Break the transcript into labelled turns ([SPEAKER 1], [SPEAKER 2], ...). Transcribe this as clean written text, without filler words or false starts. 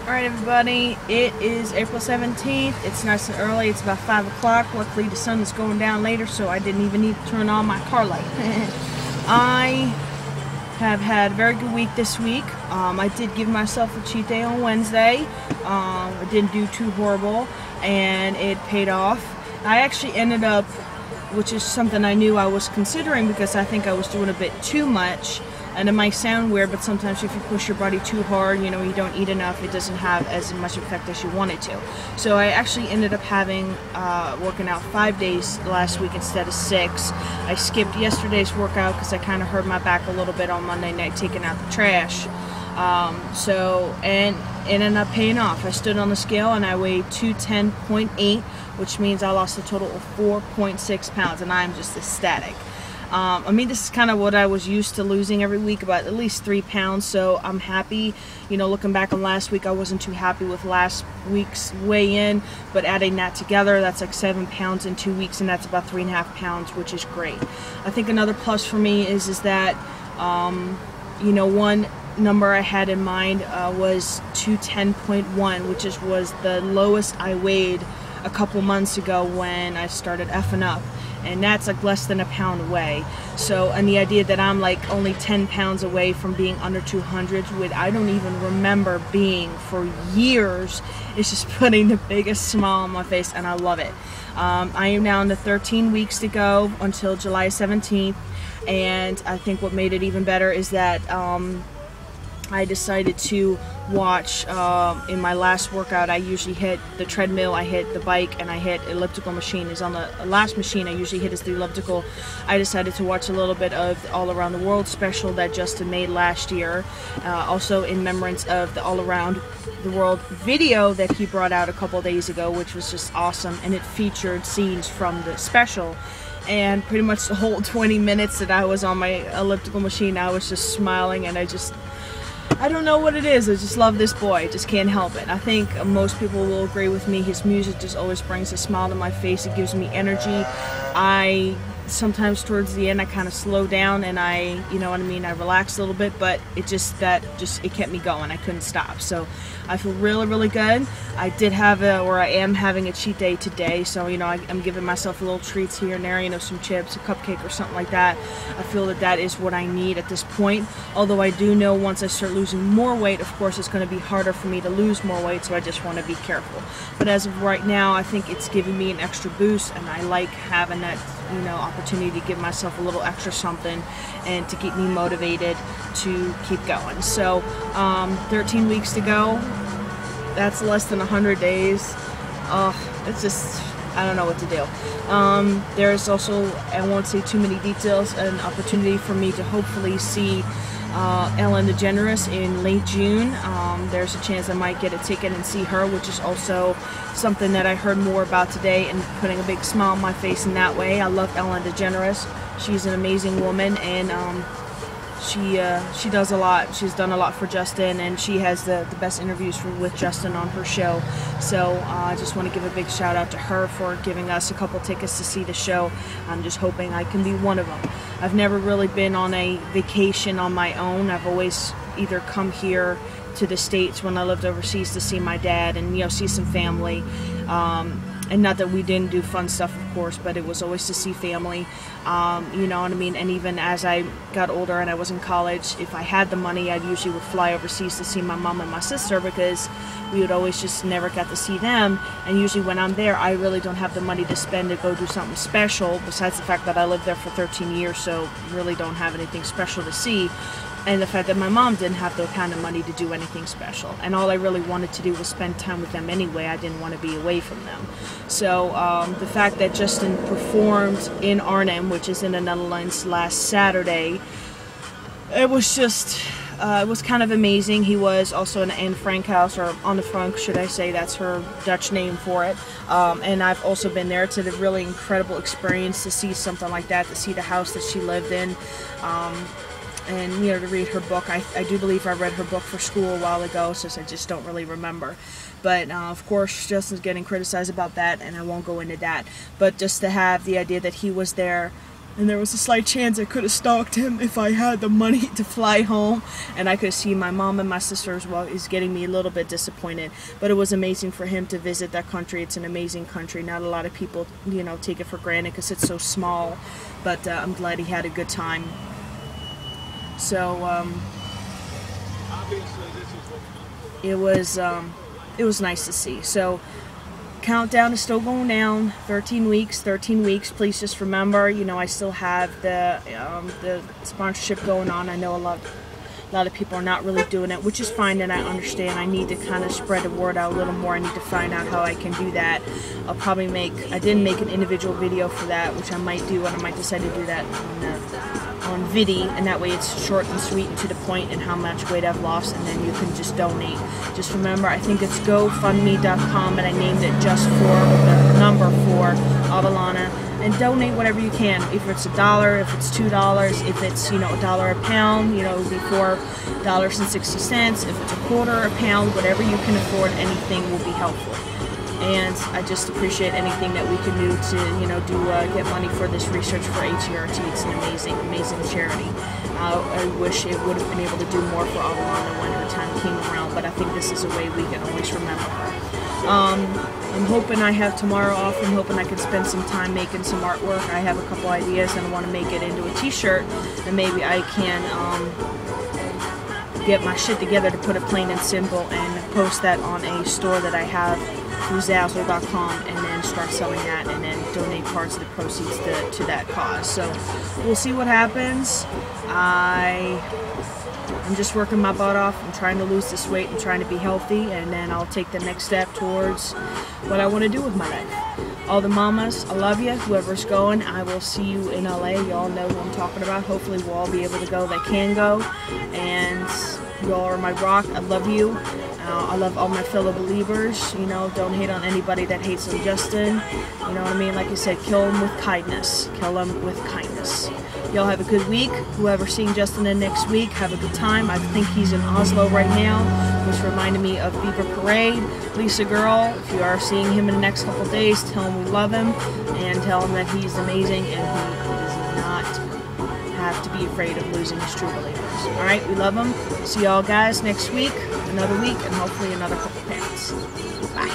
[SPEAKER 1] Alright everybody, it is April 17th. It's nice and early. It's about 5 o'clock. Luckily the sun is going down later, so I didn't even need to turn on my car light. I have had a very good week this week. I did give myself a cheat day on Wednesday. I didn't do too horrible, and it paid off. I actually ended up, which is something I knew I was considering because I think I was doing a bit too much. And it might sound weird, but sometimes if you push your body too hard, you don't eat enough, it doesn't have as much effect as you want it to. So I actually ended up working out 5 days last week instead of 6. I skipped yesterday's workout because I kind of hurt my back a little bit on Monday night taking out the trash. And it ended up paying off. I stood on the scale and I weighed 210.8, which means I lost a total of 4.6 pounds, and I'm just ecstatic. This is kind of what I was used to losing every week, about at least 3 pounds, so I'm happy. Looking back on last week, I wasn't too happy with last week's weigh-in, but adding that together, that's like 7 pounds in 2 weeks, and that's about 3.5 pounds, which is great. I think another plus for me is that, one number I had in mind was 210.1, which was the lowest I weighed a couple months ago when I started effing up. And that's like less than a pound away. So, and the idea that I'm like only 10 pounds away from being under 200, which I don't even remember being for years, is just putting the biggest smile on my face, and I love it. I am now into 13 weeks to go until July 17th, and I think what made it even better is that I decided to watch, in my last workout, I usually hit the treadmill, I hit the bike, and I hit elliptical machine. Is on the last machine I usually hit is the elliptical. I decided to watch a little bit of the All Around the World special that Justin made last year, also in remembrance of the All Around the World video that he brought out a couple days ago, which was just awesome, and it featured scenes from the special. And pretty much the whole 20 minutes that I was on my elliptical machine, I was just smiling, and I don't know what it is. I just love this boy. I just can't help it. I think most people will agree with me. His music just always brings a smile to my face. It gives me energy. Sometimes towards the end I kind of slow down and I relax a little bit, but it kept me going. I couldn't stop. So I feel really, really good. I am having a cheat day today, so I'm giving myself little treats here and there, some chips, a cupcake or something like that. I feel that is what I need at this point, although I do know once I start losing more weight, of course it's going to be harder for me to lose more weight, so I just want to be careful. But as of right now, I think it's giving me an extra boost, and I like having that opportunity to give myself a little extra something and to keep me motivated to keep going. So 13 weeks to go. That's less than 100 days. It's just, I don't know what to do. There's also, I won't say too many details, an opportunity for me to hopefully see Ellen DeGeneres in late June. There's a chance I might get a ticket and see her, which is also something that I heard more about today, and putting a big smile on my face in that way. I love Ellen DeGeneres. She's an amazing woman, and she does a lot. She's done a lot for Justin, and she has the best interviews with Justin on her show. So I just want to give a big shout out to her for giving us a couple tickets to see the show. I'm just hoping I can be one of them. I've never really been on a vacation on my own. I've always either come here to the States when I lived overseas to see my dad and see some family. And not that we didn't do fun stuff, of course, but it was always to see family, you know what I mean? And even as I got older and I was in college, if I had the money, I usually would fly overseas to see my mom and my sister, because we would always just never get to see them. And usually when I'm there, I really don't have the money to spend to go do something special, besides the fact that I lived there for 13 years, so really don't have anything special to see. And the fact that my mom didn't have the kind of money to do anything special. And all I really wanted to do was spend time with them anyway. I didn't want to be away from them. So the fact that Justin performed in Arnhem, which is in the Netherlands, last Saturday, it was just, it was kind of amazing. He was also in Anne Frank house, or Anne Frank, should I say, that's her Dutch name for it. And I've also been there. It's a really incredible experience to see something like that, to see the house that she lived in. And to read her book. I do believe I read her book for school a while ago, so I just don't really remember. But of course Justin's getting criticized about that, and I won't go into that. But just to have the idea that he was there And there was a slight chance I could have stalked him if I had the money to fly home, and I could see my mom and my sister as well. Is getting me a little bit disappointed, but it was amazing for him to visit that country. It's an amazing country. Not a lot of people, you know, take it for granted because it's so small, but I'm glad he had a good time. So it was nice to see. So countdown is still going down. 13 weeks. Please just remember, you know, I still have the sponsorship going on. I know a lot of people are not really doing it, which is fine, and I understand. I need to kind of spread the word out a little more. I need to find out how I can do that. I'll probably I didn't make an individual video for that, which I might do, and I might decide to do that on Vidi, and that way it's short and sweet and to the point and how much weight I've lost, and then you can just donate. Just remember, I think it's GoFundMe.com, and I named it just for the number for Avalana. And donate whatever you can. If it's $1, if it's $2, if it's, you know, $1 a pound, you know, it would be $4.60. If it's a quarter a pound, whatever you can afford, anything will be helpful. And I just appreciate anything that we can do to, you know, get money for this research for HERT. It's an amazing charity. I wish it would have been able to do more for Avalana when her time came around, but I think this is a way we can always remember her. I'm hoping I have tomorrow off. I'm hoping I can spend some time making some artwork. I have a couple ideas and I want to make it into a t-shirt, and maybe I can get my shit together to put it plain and simple and post that on a store that I have through Zazzle.com, and then start selling that and then donate parts of the proceeds to that cause. So we'll see what happens. I'm just working my butt off. I'm trying to lose this weight and trying to be healthy, and then I'll take the next step towards what I want to do with my life. All the mamas, I love you. Whoever's going, I will see you in LA. Y'all know who I'm talking about. Hopefully we'll all be able to go that can go. And y'all are my rock. I love you. I love all my fellow believers. You know, don't hate on anybody that hates on Justin. You know what I mean? Like I said, kill them with kindness. Kill them with kindness. Y'all have a good week. Whoever's seeing Justin in next week, have a good time. I think he's in Oslo right now, which reminded me of Beaver Parade. Lisa Girl, if you are seeing him in the next couple days, tell him we love him and tell him that he's amazing and he does not have to be afraid of losing his true believers. Alright, we love him. See y'all guys next week, another week, and hopefully another couple pounds. Bye.